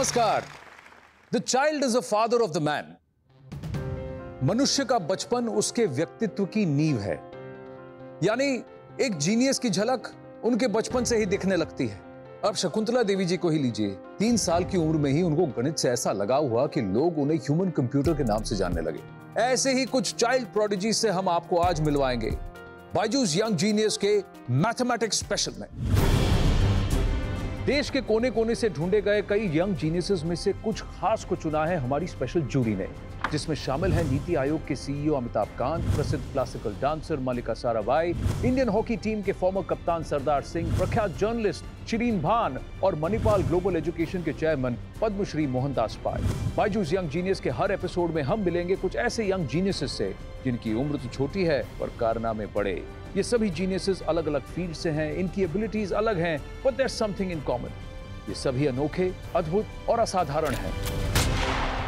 नमस्कार। The child is a father of the man. मनुष्य का बचपन उसके व्यक्तित्व की नींव है, यानी एक जीनियस की झलक उनके बचपन से ही दिखने लगती है। अब शकुंतला देवी जी को ही लीजिए, 3 साल की उम्र में ही उनको गणित से ऐसा लगाव हुआ कि लोग उन्हें ह्यूमन कंप्यूटर के नाम से जानने लगे। ऐसे ही कुछ चाइल्ड प्रोडिजी से हम आपको आज मिलवाएंगे बायजूस यंग जीनियस के मैथमेटिक्स स्पेशल में। देश के कोने कोने से ढूंढे गए कई यंग जीनियसेस में से कुछ खास को चुना है हमारी स्पेशल जूरी ने, जिसमें शामिल है नीति आयोग के सीईओ अमिताभ कांत, प्रसिद्ध क्लासिकल डांसर मल्लिका साराभाई, इंडियन हॉकी टीम के फॉर्मर कप्तान सरदार सिंह, प्रख्यात जर्नलिस्ट शिरीन भान और मणिपाल ग्लोबल एजुकेशन के चेयरमैन पद्मश्री मोहनदास पाल। बायजूस यंग जीनियस के हर एपिसोड में हम मिलेंगे कुछ ऐसे यंग जीनियसेस से जिनकी उम्र तो छोटी है पर कारनामे बड़े। ये सभी जीनियसेस अलग अलग फील्ड से हैं, इनकी एबिलिटीज अलग हैं, but there is something in common. ये सभी अनोखे, अद्भुत और असाधारण हैं।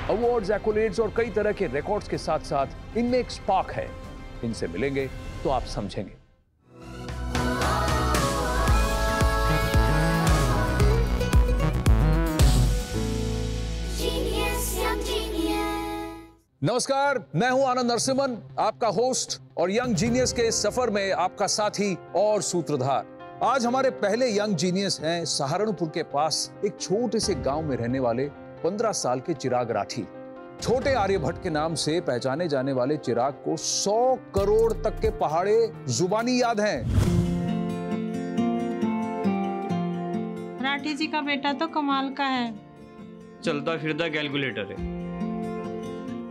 अवार्ड्स, एक्कोलेड्स और कई तरह के रिकॉर्ड्स के साथ साथ इनमें एक स्पार्क है। इनसे मिलेंगे तो आप समझेंगे। नमस्कार, मैं हूं आनंद नरसिम्हन, आपका होस्ट और यंग जीनियस के इस सफर में आपका साथी और सूत्रधार। आज हमारे पहले यंग जीनियस हैं सहारनपुर के पास एक छोटे से गांव में रहने वाले 15 साल के चिराग राठी। छोटे आर्यभट्ट के नाम से पहचाने जाने वाले चिराग को 100 करोड़ तक के पहाड़े जुबानी याद हैं। राठी जी का बेटा तो कमाल का है, चलता फिरता कैलकुलेटर है।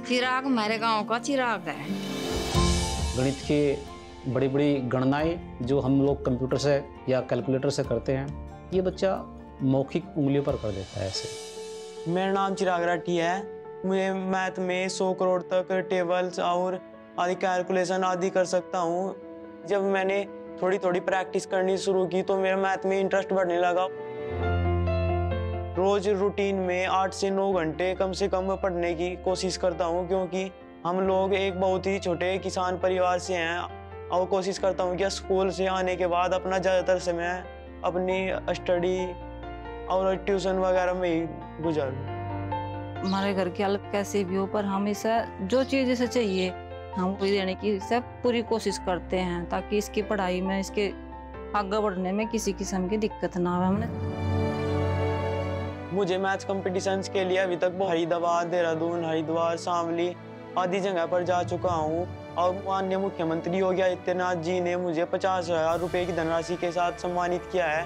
चिराग हमारे गांव का चिराग है। गणित की बड़ी बड़ी गणनाएं जो हम लोग कंप्यूटर से या कैलकुलेटर से करते हैं, ये बच्चा मौखिक उंगलियों पर कर देता है ऐसे। मेरा नाम चिराग राठी है। मैं मैथ में 100 करोड़ तक टेबल्स और आदि कैलकुलेशन आदि कर सकता हूँ। जब मैंने थोड़ी थोड़ी प्रैक्टिस करनी शुरू की तो मेरा मैथ में इंटरेस्ट बढ़ने लगा। रोज रूटीन में 8 से 9 घंटे कम से कम पढ़ने की कोशिश करता हूँ, क्योंकि हम लोग एक बहुत ही छोटे किसान परिवार से हैं और कोशिश करता हूँ कि स्कूल से आने के बाद अपना ज़्यादातर समय अपनी स्टडी और ट्यूशन वगैरह में ही गुजारूँ। हमारे घर की हालत कैसी भी हो, पर हम इसे जो चीज़ इसे चाहिए हम वही देने की सब पूरी कोशिश करते हैं, ताकि इसकी पढ़ाई में, इसके आगे बढ़ने में किसी किस्म की दिक्कत ना हो। हमने मुझे मैथ्स कॉम्पिटिशन्स के लिए अभी तक फरीदाबाद, देहरादून, हरिद्वार, शामली आदि जगह पर जा चुका हूँ और माननीय मुख्यमंत्री योगी आदित्यनाथ जी ने मुझे 50,000 रुपये की धनराशि के साथ सम्मानित किया है।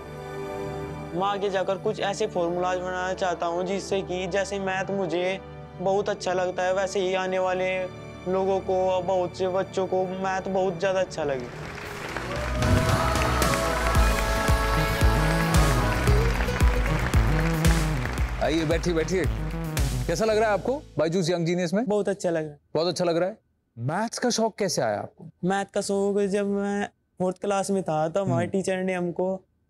मैं आगे जाकर कुछ ऐसे फॉर्मूलाज बनाना चाहता हूँ जिससे कि जैसे मैथ मुझे बहुत अच्छा लगता है, वैसे ही आने वाले लोगों को, बहुत से बच्चों को मैथ बहुत ज़्यादा अच्छा लगे। आइए, बैठिए बैठिए। कैसा लग रहा है आपको बायजूस यंग जीनियस में? बहुत अच्छा लग रहा है। बहुत अच्छा लग रहा है। मैथ्स का शौक कैसे आया आपको? मैथ का शौक जब मैं 4th क्लास में था तो हमारे टीचर ने हमको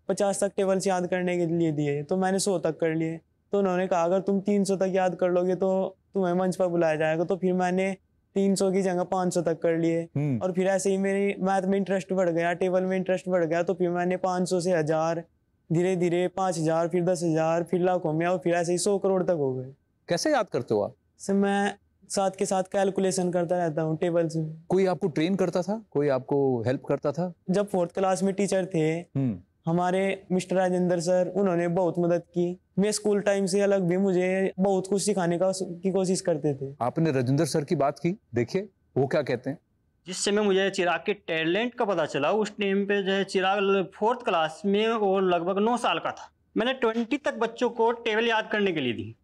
50 तक टेबल्स याद करने के लिए दिए, तो मैंने 100 तक कर लिए। तो उन्होंने कहा अगर तुम 300 तक याद कर लोगे तो तुम्हें मंच पर बुलाया जाएगा। तो फिर मैंने 300 की जगह 500 तक कर लिए और फिर ऐसे ही मेरी मैथ में इंटरेस्ट बढ़ गया, टेबल में इंटरेस्ट बढ़ गया। तो फिर मैंने 500 से 1000, धीरे धीरे 5000, फिर 10,000, फिर लाखों में और फिर ऐसे ही 100 करोड़ तक हो गए। कैसे याद करते हो आप? सर मैं साथ के साथ कैलकुलेशन करता रहता हूँ टेबल्स में। कोई आपको ट्रेन करता था? कोई आपको हेल्प करता था? जब 4th क्लास में टीचर थे हमारे मिस्टर राजेंद्र सर, उन्होंने बहुत मदद की। मैं स्कूल टाइम से अलग भी मुझे बहुत कुछ सिखाने की कोशिश करते थे। आपने राजेंद्र सर की बात की, देखिए वो क्या कहते हैं। जिस समय मुझे चिराग के टैलेंट का पता चला, उस टाइम पे जो है चिराग 4th क्लास में और लगभग 9 साल का था। मैंने 20 तक बच्चों को टेबल याद करने के लिए दी,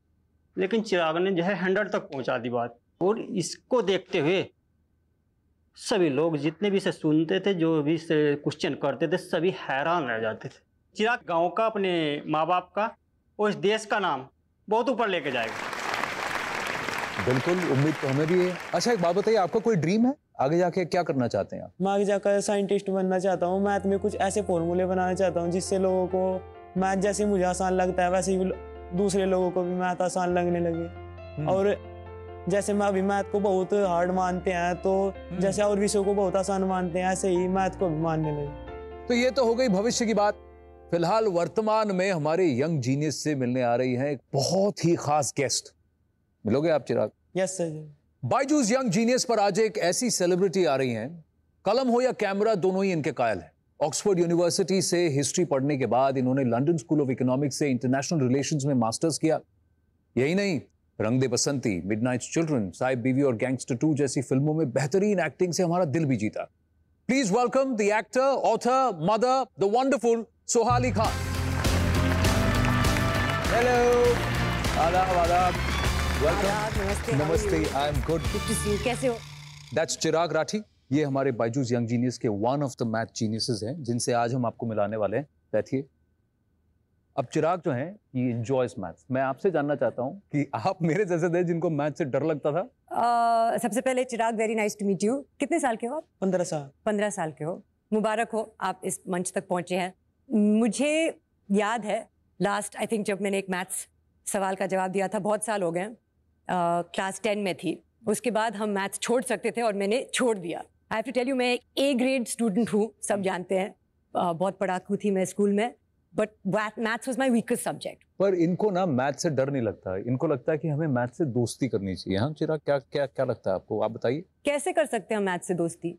लेकिन चिराग ने जो है 100 तक पहुंचा दी बात। और इसको देखते हुए सभी लोग जितने भी इसे सुनते थे, जो भी इसे क्वेश्चन करते थे, सभी हैरान रह जाते थे। चिराग गांव का, अपने माँ बाप का और इस देश का नाम बहुत ऊपर लेके जाएगा। बिल्कुल, उम्मीद तो हमें भी है। अच्छा, एक बात बताइए, आपका कोई ड्रीम है? आगे जाके क्या करना चाहते हैं आप? मैं आगे जाकर साइंटिस्ट बनना चाहता हूँ। मैथ में कुछ ऐसे फॉर्मूले बनाना चाहता हूँ जिससे लोगों को मैथ जैसे मुझे आसान लगता है वैसे ही दूसरे लोगों को भी मैथ आसान लगने लगे। और जैसे मैं अभी मैथ को बहुत हार्ड मानते हैं, तो जैसे और विषयों को बहुत आसान मानते हैं, ऐसे ही मैथ को भी मानने लगे। तो ये तो हो गई भविष्य की बात। फिलहाल वर्तमान में हमारे यंग जीनियस से मिलने आ रही हैं एक बहुत ही खास गेस्ट। मिलोगे आप Chirag? Yes sir. Byju's young genius पर आज एक ऐसी सेलिब्रिटी आ रही हैं, कलम हो या कैमरा दोनों ही इनके कायल हैं। ऑक्सफोर्ड यूनिवर्सिटी से हिस्ट्री पढ़ने के बाद इन्होंने लंदन स्कूल ऑफ इकोनॉमिक्स से इंटरनेशनल रिलेशंस में मास्टर्स किया। यही नहीं, रंग दे बसंती, मिडनाइट चिल्ड्रन, साहिब बीवी और गैंगस्टर 2 जैसी फिल्मों में बेहतरीन एक्टिंग से हमारा दिल भी जीता। Please welcome the actor, author, mother, the wonderful Sohali Khan. Hello, आदाब आदाब, वेलकम। नमस्ते, आई एम गुड। कैसे हो? दैट्स चिराग राठी। ये हमारे बायजूस यंग जीनियस के one of the math geniuses हैं, जिनसे आज हम आपको मिलाने वाले हैं। बैठिए। अब चिराग जो हैं, ये एंजॉयज मैथ्स। मैं आपसे जानना चाहता हूँ कि आप मेरे जैसे थे जिनको मैथ से डर लगता था? सबसे पहले Chirag, very nice to meet you. कितने साल के हो आप? 15 साल। 15 साल के हो। मुबारक हो, आप इस मंच तक पहुंचे हैं। मुझे याद है लास्ट आई थिंक जब मैंने एक मैथ्स सवाल का जवाब दिया था, बहुत साल हो गए, क्लास 10 में थी। उसके बाद हम मैथ्स छोड़ सकते थे और मैंने छोड़ दिया। I have to tell you, मैं एक ए ग्रेड स्टूडेंट हूँ, सब जानते हैं। बहुत पढ़ाकू थी मैं स्कूल में, but maths was my weakest subject. पर इनको ना मैथ से डर नहीं लगता, इनको लगता है कि हमें मैथ से दोस्ती करनी चाहिए। हाँ चिराग, क्या क्या क्या लगता है आपको? आप बताइए। कैसे कर सकते हैं मैथ्स से दोस्ती?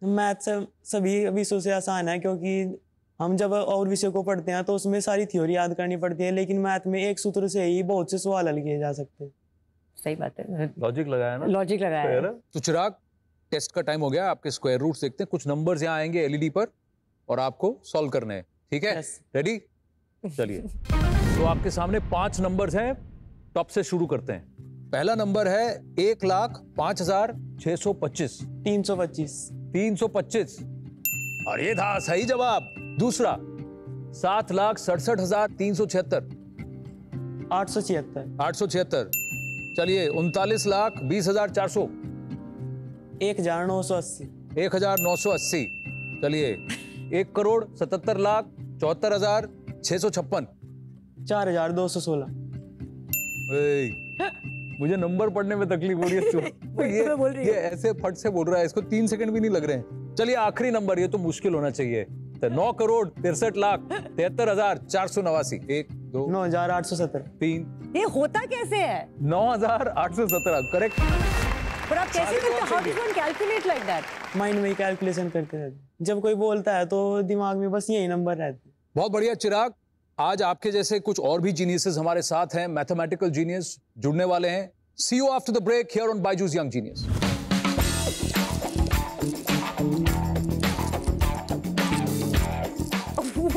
मैथ सभी विषयों से आसान है, क्योंकि हम जब और विषयों को पढ़ते हैं तो उसमें सारी थ्योरी याद करनी पड़ती है, लेकिन मैथ में एक सूत्र से ही बहुत से सवाल हल किए जा सकते हैं। सही बात है, लॉजिक लगाया ना? लॉजिक लगाया है। तो चिराग, टेस्ट का टाइम हो गया। आपके स्क्वायर रूट्स देखते हैं। कुछ नंबर्स यहाँ आएंगे एलईडी पर और आपको सॉल्व करने हैं, ठीक है? रेडी? चलिए। तो आपके सामने 5 नंबर्स हैं। टॉप से शुरू करते हैं। पहला नंबर है 1,05,625। 325। 325। और ये था सही जवाब। दूसरा 7,67,376। 876। 876। चलिए 39,20,400। 1980। 1980। चलिए 1,77,74,656। 4,216। मुझे नंबर पढ़ने में तकलीफ हो रही है। ये ऐसे फट से बोल रहा है, इसको 3 सेकंड भी नहीं लग रहे हैं। चलिए आखिरी नंबर, ये तो मुश्किल होना चाहिए। 9,63,73,489। 1 2 9,817। 3। ये होता कैसे है? 9,817 करेक्ट। पर आप कैसे करते हैं? How do one calculate like that? Mind में ही कैलकुलेशन करते रहते। जब कोई बोलता है तो दिमाग में बस यही नंबर रहते। बहुत बढ़िया चिराग। आज आपके जैसे कुछ और भी जीनियसेस हमारे साथ हैं, मैथमेटिकल जीनियस जुड़ने वाले हैं। See you after the break here on Byju's young genius.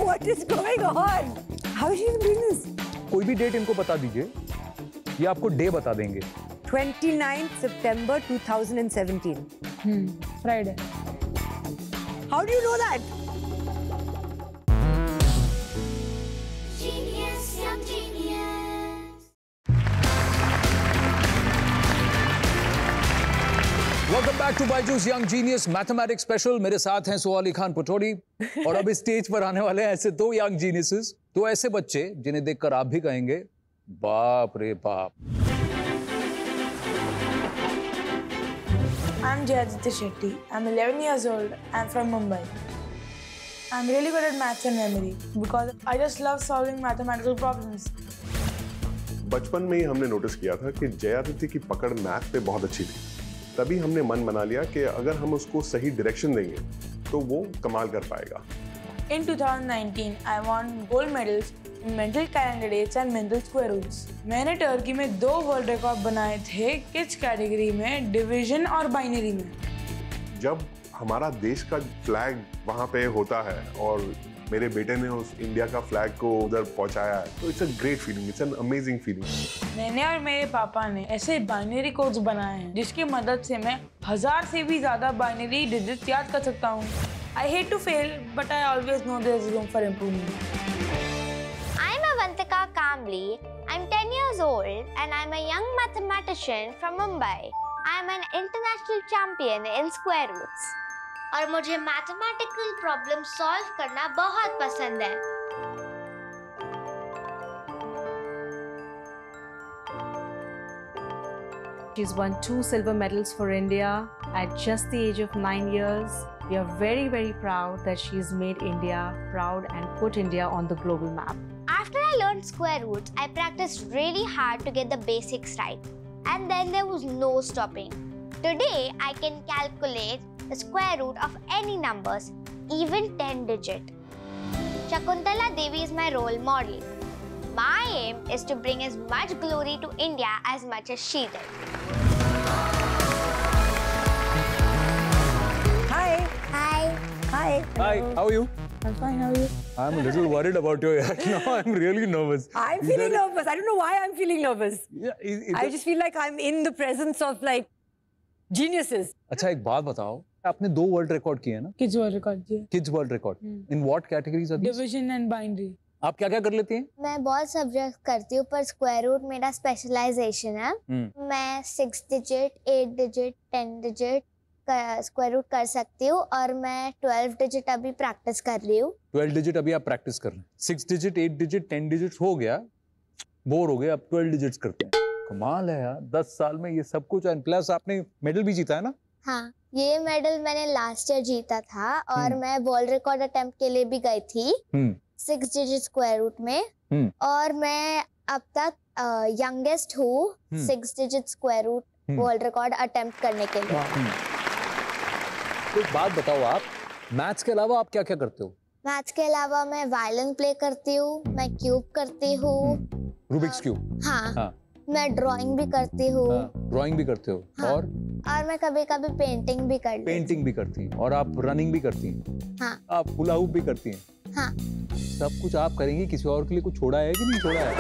What is going on? How is she even doing this? कोई भी डेट इनको बता दीजिए, ये आपको डे बता देंगे। 29th September 2017. Friday. How do you know that? Genius, young genius. Welcome back to Byju's young genius mathematics special. मेरे साथ हैं सोहाली खान पटौड़ी और अब इस स्टेज पर आने वाले हैं ऐसे 2 यंग जीनियसेस, 2 ऐसे बच्चे जिन्हें देखकर आप भी कहेंगे बाप रे बाप। I'm Jayaditya Shetty. I'm 11 years old. I'm from Mumbai. I'm really good at maths and memory because I just love solving mathematical problems. बचपन में ही हमने नोटिस किया था कि जयादित्य की पकड़ मैथ पे बहुत अच्छी थी। तभी हमने मन बना लिया कि अगर हम उसको सही डायरेक्शन देंगे तो वो कमाल कर पाएगा। In 2019, I won gold medals in mental candidates and mental square roots. मैंने टर्की में 2 वर्ल्ड रिकॉर्ड बनाए थे किड्स कैटेगरी में, डिवीजन और बाइनरी में। जब हमारा देश का फ्लैग वहाँ पे होता है और मेरे बेटे ने उस इंडिया का फ्लैग को उधर पहुँचाया है, तो it's a great feeling, it's an amazing feeling. मैंने और मेरे पापा ने ऐसे बाइनरी कोड्स बनाए हैं जिसकी मदद से मैं 1000 से भी ज्यादा बाइनरी डिजिट्स याद कर सकता हूँ। I hate to fail, but I always know there is room for improvement. I'm Avantika Kamli. I'm 10 years old and I'm a young mathematician from Mumbai. I'm an international champion in square roots. और मुझे mathematical problem solve करना बहुत पसंद है। She's won 2 silver medals for India at just the age of 9 years We are very, very proud that she's made India proud and put India on the global map. After I learned square roots, I practiced really hard to get the basics right. And then there was no stopping. Today, I can calculate the square root of any numbers, even 10 digit. Shakuntala Devi is my role model. My aim is to bring as much glory to India as much as she did. Hi. Hi. Hi. Hi, how are you? I'm fine, how are you? I'm a little worried about your act now. I'm really nervous. I'm feeling nervous. I don't know why I'm feeling nervous. Yeah, I just feel like I'm in the presence of like geniuses. अच्छा एक बात बताओ, आपने 2 world record किए हैं ना? Kids world record किया. Kids world record. In what categories are these? Division and binary. आप क्या क्या कर लेती हैं? मैं बहुत सब्जेक्ट करती हूँ पर स्क्वायर रूट मेरा स्पेशलाइजेशन है. मैं 6 digit, 8 digit, 10 digit square root कर सकती हूँ और मैं 12 डिजिट अभी प्रैक्टिस कर रही हूँ. 12 डिजिट अभी आप प्रैक्टिस कर रहे हैं. 6 डिजिट, 8 डिजिट, 10 डिजिट हो गया, बोर हो गए, अब 12 डिजिट्स करते हैं. कमाल है यार, 10 साल में ये सब कुछ. एंड प्लस आपने मेडल भी जीता है ना? हाँ, ये मेडल मैंने लास्ट ईयर जीता था और मैं वर्ल्ड रिकॉर्ड अटेम्प्ट के लिए भी गई थी 6 डिजिट स्क्वायर रूट में. और मैं अब तक यंगेस्ट हूँ 6 digit square root world record attempt करने के लिए. तो एक बात बताओ, आप मैथ्स के अलावा आप क्या क्या करते हो? मैथ्स के अलावा मैं वायलिन प्ले करती हूँ, मैं क्यूब करती हूँ. Rubik's cube? हाँ. मैं ड्राइंग भी करती हूँ. ड्राइंग भी करते हो? हाँ. और मैं कभी कभी पेंटिंग भी करती हूँ. पेंटिंग भी करती हैं और आप रनिंग भी करती हैं. हाँ. आप हुला हुप भी करती हैं. हाँ. सब कुछ आप करेंगी, किसी और के लिए कुछ छोड़ा है कि नहीं छोड़ा है?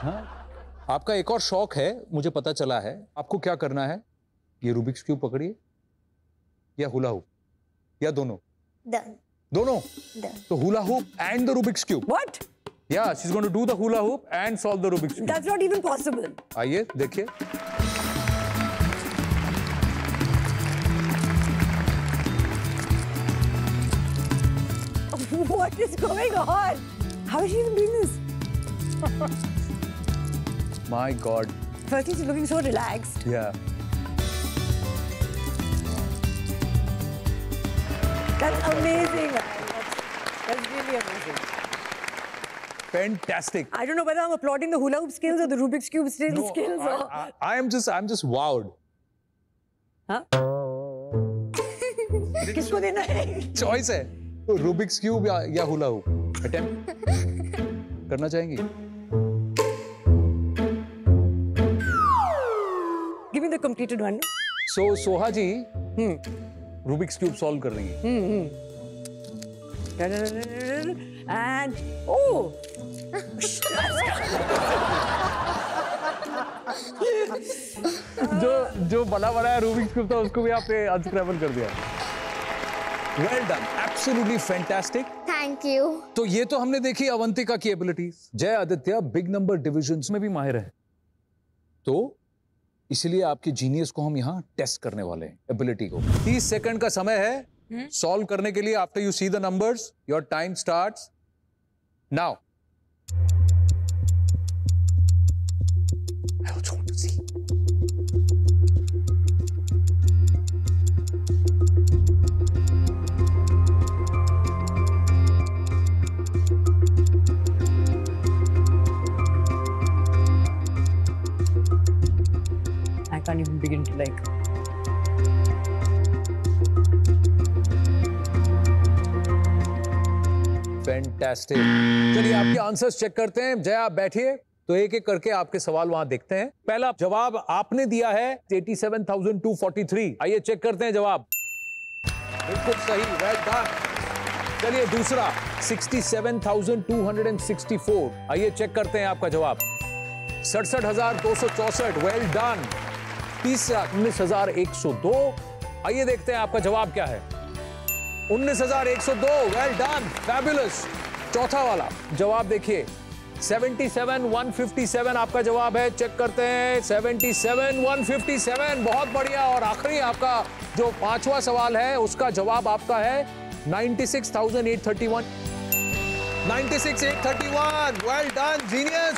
हाँ. आपका एक और शौक है, मुझे पता चला है. आपको क्या करना है? ये रूबिक्स क्यूब पकड़िए या हुला हुप या दोनों? दोनों. तो hula hoop and the Rubik's cube. What? Yeah, she's going to do the hula hoop and solve the Rubik's cube. That's not even possible. आइए देखिए. What is going on? How is she even doing this? My God. Firstly, she's looking so relaxed. Yeah. That's amazing. That's really amazing. Fantastic. I don't know whether I'm applauding the hula hoop skills or the Rubik's cube skills. I'm just wowed. हाँ? किसको देना है? Choice है. तो Rubik's cube या hula hoop attempt करना चाहेंगी? Give me the completed one. So Soha ji Rubik's cube solve कर रही हैं. And oh. जो बना बनाया रूबिक्स क्यूब था उसको भी आपने अनस्क्रैबल कर दिया. Well done, absolutely fantastic. Thank you. तो ये तो हमने देखी अवंतिका की एबिलिटीज. जय आदित्य बिग नंबर डिविजन्स में भी माहिर है, तो इसलिए आपके जीनियस को हम यहाँ टेस्ट करने वाले हैं, एबिलिटी को. 30 सेकंड का समय है सॉल्व करने के लिए. After you see the numbers your time starts now. I also want to see. I can't even begin to like. Fantastic. चलिए आपके आंसर्स चेक करते हैं. जय आप बैठिए, तो एक एक करके आपके सवाल वहां देखते हैं. पहला जवाब आपने दिया है 87,243. आइए चेक करते हैं जवाब. बिल्कुल सही, वेल डन. चलिए दूसरा 67,264. आइए चेक करते हैं आपका जवाब. 67,264. Well done. तीसरा 19,102. आइए देखते हैं आपका जवाब क्या है. 19,102. Well done, fabulous. चौथा वाला जवाब देखिए 77,157 आपका जवाब है. चेक करते हैं 77,157. बहुत बढ़िया. और आखिरी आपका जो पांचवा सवाल है उसका जवाब आपका है 96,831. 96,831. Well done, genius.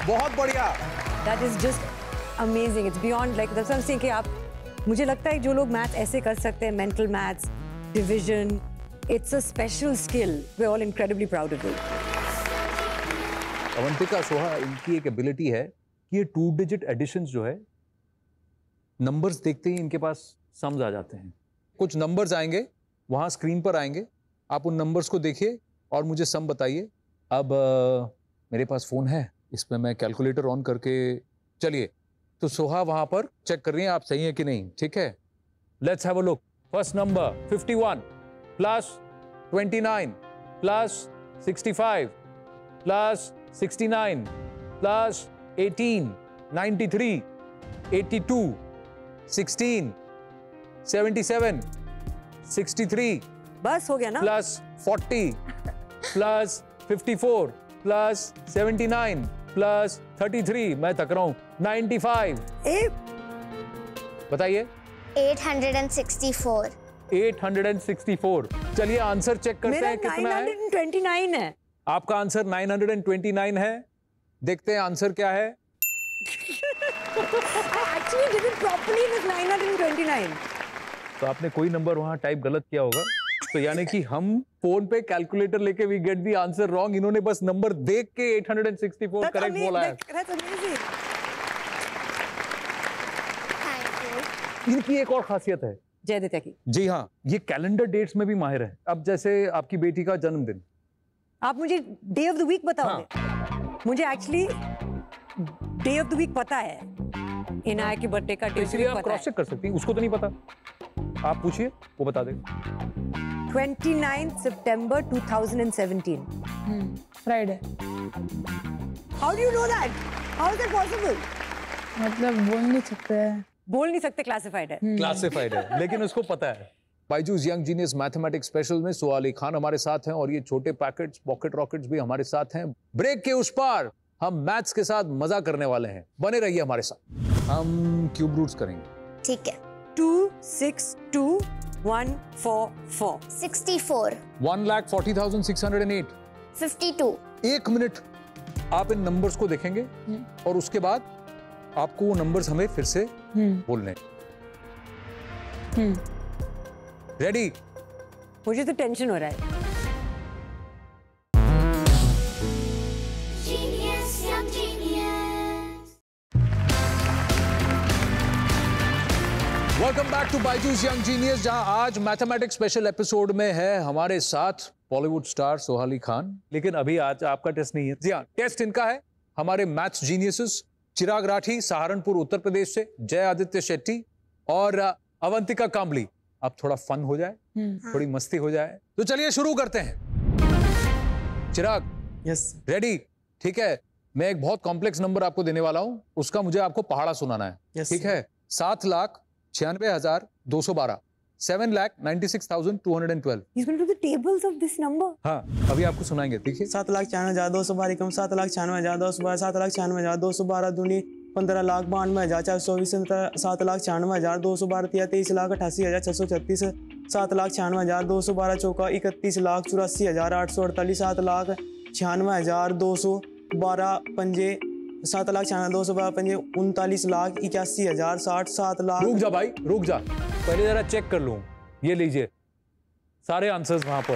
बहुत बढ़िया. That is just amazing. It's beyond like that's what I'm saying कि आप मुझे लगता है जो लोग मैथ्स ऐसे कर सकते हैं, mental maths, division, it's a special skill, we are all incredibly proud of it. Avantika, Soha, इनकी एक एबिलिटी है कि ये 2 डिजिट एडिशंस जो है, नंबर्स देखते ही इनके पास समझ आ जाते हैं। कुछ नंबर्स आएंगे, वहाँ स्क्रीन पर आएंगे, आप उन नंबर्स को देखिए और मुझे सम बताइए। अब मेरे पास फ़ोन है, इसमें मैं कैलकुलेटर ऑन करके, चलिए, तो सोहा वहाँ पर चेक कर रही हैं आप सही है कि नहीं, ठीक है। Let's have a look. First number 51 plus 29 plus 65 plus 69 plus 18 93 82 16 77 63 बस हो गया ना, प्लस 40 प्लस 54 प्लस 79 प्लस 33, मैं थक रहा हूं, 95। बताइए। 864। 864। चलिए आंसर चेक करते हैं कितना है। 929 है। आपका आंसर 929 है। देखते हैं आंसर क्या है। Actually did it properly with 929. तो आपने कोई नंबर वहां टाइप गलत किया होगा, तो यानी कि हम फोन पे कैलकुलेटर लेके we get the answer wrong. इन्होंने बस नंबर देख के 864 करेक्ट बोला है। इनकी एक और खासियत है जयदित्य की। जी हाँ, ये कैलेंडर डेट्स में भी माहिर है। अब जैसे आपकी बेटी का जन्मदिन, आप मुझे डे ऑफ द वीक बताओगे? हाँ। मुझे actually day of the week पता है, इनाया के बर्थडे का डे, इसलिए आप क्रॉस चेक कर सकती हैं। उसको तो नहीं पता, आप पूछिए, वो बता दे। 29 सितंबर 2017। Friday. How do you know that? How is that possible? मतलब बोल नहीं सकते, क्लासिफाइड है। क्लासिफाइड है, लेकिन उसको पता है। Byju's young genius mathematics special में सोहा अली खान हमारे साथ हैं और ये छोटे पैकेट्स, पॉकेट रॉकेट्स भी हमारे साथ हैं। ब्रेक के उस पार हम मैथ्स के साथ मजा करने वाले हैं, बने रहिए हमारे साथ। हम क्यूब रूट्स करेंगे, ठीक है। 2 6 2 1 4 4 64 1,40,608 52 1 मिनट आप इन नंबर्स को देखेंगे और उसके बाद आपको वो नंबर्स हमें फिर से बोलने। रेडी? मुझे तो टेंशन हो रहा है। Welcome back to Byju's young genius, जहां आज मैथमेटिक्स स्पेशल एपिसोड में है हमारे साथ बॉलीवुड स्टार सोहा अली खान। लेकिन अभी आज आपका टेस्ट नहीं है। जी हाँ, टेस्ट इनका है। हमारे मैथ्स जीनियसेस चिराग राठी सहारनपुर उत्तर प्रदेश से, जय आदित्य शेट्टी और अवंतिका कांबली। अब थोड़ा फन हो जाए, थोड़ी मस्ती हो जाए, तो चलिए शुरू करते हैं। चिराग, यस, रेडी? ठीक है, मैं एक बहुत कॉम्प्लेक्स नंबर आपको देने वाला हूं, उसका मुझे आपको पहाड़ा सुनाना है। ठीक है? 7,96,212 7,96,212। He's going to do the tables of this number. हाँ, अभी आपको सुनाएंगे, देखिए। 7,96,212 7,96,212 7,96,212 दूनी 15,92,424 7,96,212 23,88,636 7,96,212 चौका 31,84,848 7,96,212 पंजे 7,96,212 पंजे 39,81,060 7,00,000। रुक जा भाई, रुक जा, पहले जरा चेक कर लूं। ये लीजिए सारे आंसर्स वहां पर।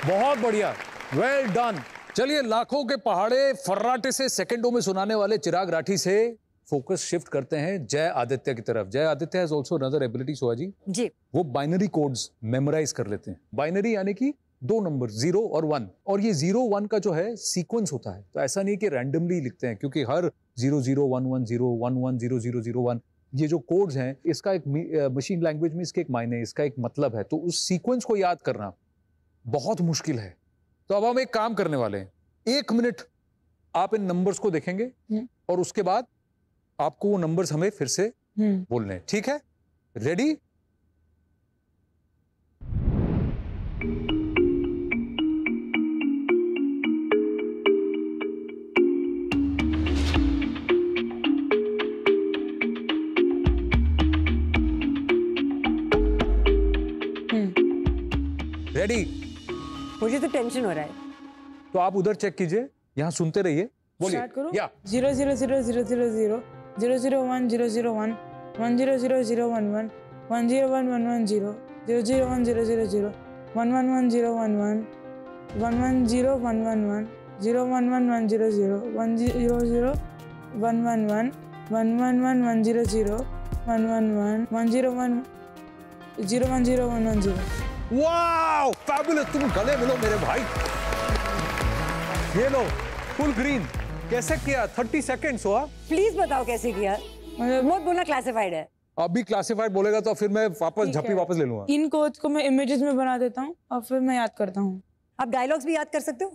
बहुत बढ़िया, वेल डन। चलिए, लाखों के पहाड़े फर्राटे से सेकंडों में सुनाने वाले चिराग राठी से फोकस शिफ्ट करते हैं जय आदित्य की तरफ। Jai Aditya has also another ability, Soha ji. वो बाइनरी कोड्स मेमोराइज कर लेते हैं। बाइनरी यानी कि 2 नंबर 0 और 1, और ये 0 1 का जो है सीक्वेंस होता है, तो ऐसा नहीं कि रैंडमली लिखते हैं, क्योंकि हर 0 0 1 1 0 1 1 0 0 0 1 ये जो कोड्स हैं, इसका एक मशीन लैंग्वेज में इसके एक मायने, इसका एक मतलब है, तो उस सीक्वेंस को याद करना बहुत मुश्किल है। तो अब हम एक काम करने वाले हैं, 1 मिनट आप इन नंबर्स को देखेंगे और उसके बाद आपको वो नंबर्स हमें फिर से बोलने, ठीक है? रेडी? रेडी? मुझे तो टेंशन हो रहा है। तो आप उधर चेक कीजिए, यहाँ सुनते रहिए, बोलिए। स्टार्ट करो। या 0 0 0 0 0 0 0 0 0 1 0 0 1 100011 101110 001000 111011 110111 011100 100 111 111100 111 101 010 वाओ फैबुलस, तुम गले मिलो मेरे भाई। ये लो फुल ग्रीन। कैसे किया? 30 सेकंड्स हुआ। प्लीज बताओ कैसे किया। बहुत बोलना क्लासिफाइड है। अभी क्लासिफाइड बोलेगा तो फिर मैं वापस झप्पी वापस ले लूंगा। इन कोड्स को मैं इमेजेस में बना देता हूँ और फिर मैं याद करता हूँ। आप डायलॉग्स भी याद कर सकते हो?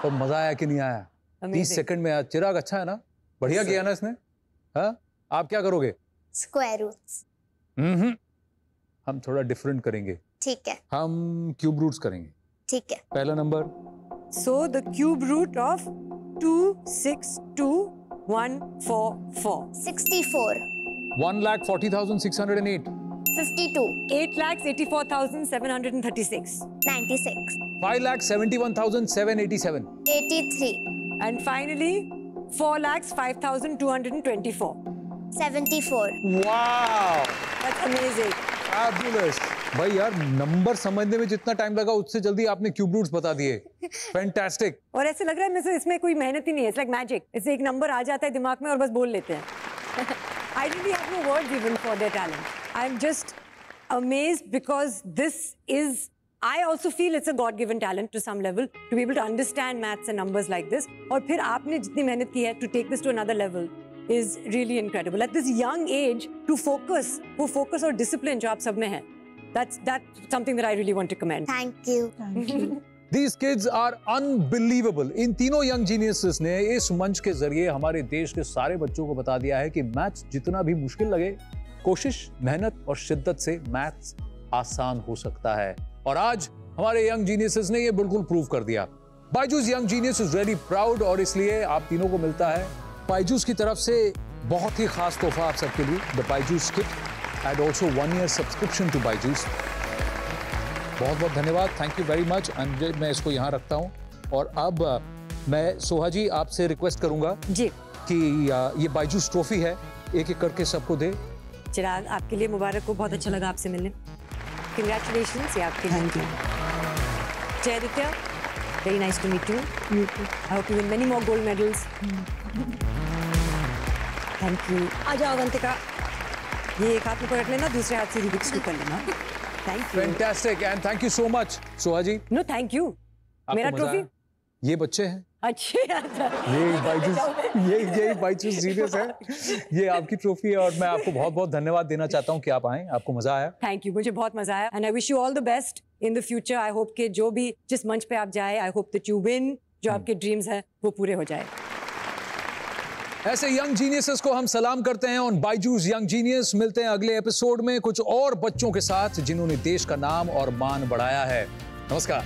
तो मजा आया कि नहीं आया? 30 सेकंड में यार। चिराग अच्छा है ना? बढ़िया किया ना इसने। हाँ, आप क्या करोगे? Square roots. हम थोड़ा डिफरेंट करेंगे। ठीक है। हम क्यूब रूट्स करेंगे। ठीक है। पहला number. So the cube root of 262,144. 64. 1,40,608. 52. 8,84,736. 96. 5,71,787. 83. And finally, 4,05,224. 74. Wow, That's amazing. Fabulous. भाई यार, नंबर समझने में जितना टाइम लगा उससे जल्दी आपने क्यूब रूट्स बता दिए। फैंटास्टिक। और ऐसे लग रहा है मुझे इसमें कोई मेहनत ही नहीं है। It's like magic. इससे एक नंबर आ जाता है दिमाग में और बस बोल लेते हैं। I really have no words even for their talent. I'm just amazed because this is, I also feel it's a God-given talent to some level to be able to understand maths and numbers like this. और फिर आपने जितनी मेहनत की है to take this to another level is really incredible. At this young age to focus, वो focus और discipline जो आप सब में है, that's something that I really want to commend. Thank you. Thank you. These kids are unbelievable. इन तीनों young geniuses ने इस मंच के जरिए हमारे देश के सारे बच्चों को बता दिया है कि मैथ्स जितना भी मुश्किल लगे, कोशिश, मेहनत और शिद्दत से मैथ्स आसान हो सकता है। और आज हमारे यंग जीनियसेस ने ये बिल्कुल प्रूव कर दिया। Byju's young genius is very proud और इसलिए आप तीनों को मिलता है बायजूस की तरफ से बहुत ही खास तोहफा आप सबके लिए, the Byju's kit and also 1 year subscription to Byju's. बहुत बहुत धन्यवाद, thank you very much. And मैं इसको यहाँ रखता हूँ और अब मैं सोहा जी आपसे रिक्वेस्ट करूंगा जी कि ये बायजूस ट्रॉफी है, एक एक करके सबको दे। चिराग, आपके लिए मुबारक हो, बहुत अच्छा लगा आपसे मिलने। कंग्रेचुलेशंस, ये आपके लिए। Thank you. जयदित्य, very nice to meet you. You too. I hope you win many more gold medals. Thank you. आ जाओ अवंतिका, ये एक हाथ में पकड़ लेना, दूसरे हाथ से रूबिक्स क्यूब कर लेना। Thank you. Fantastic and thank you so much, Soha ji. No, thank you. मेरा ट्रॉफी। ये बच्चे हैं। अच्छे ये बायजूस जीनियस है, ये आपकी ट्रॉफी है और मैं आपको बहुत बहुत धन्यवाद देना चाहता हूँ कि आप आए, आपको मजा आया। थैंक यू, मुझे बहुत मजा आया and I wish you all the best in the future. I hope कि जो भी जिस मंच पे आप जाए, I hope that you win, जो आपके ड्रीम्स हैं वो पूरे हो जाए। ऐसे यंग जीनियसेस को हम सलाम करते हैं ऑन बायजूस यंग जीनियस। मिलते हैं अगले एपिसोड में कुछ और बच्चों के साथ जिन्होंने देश का नाम और मान बढ़ाया है। नमस्कार।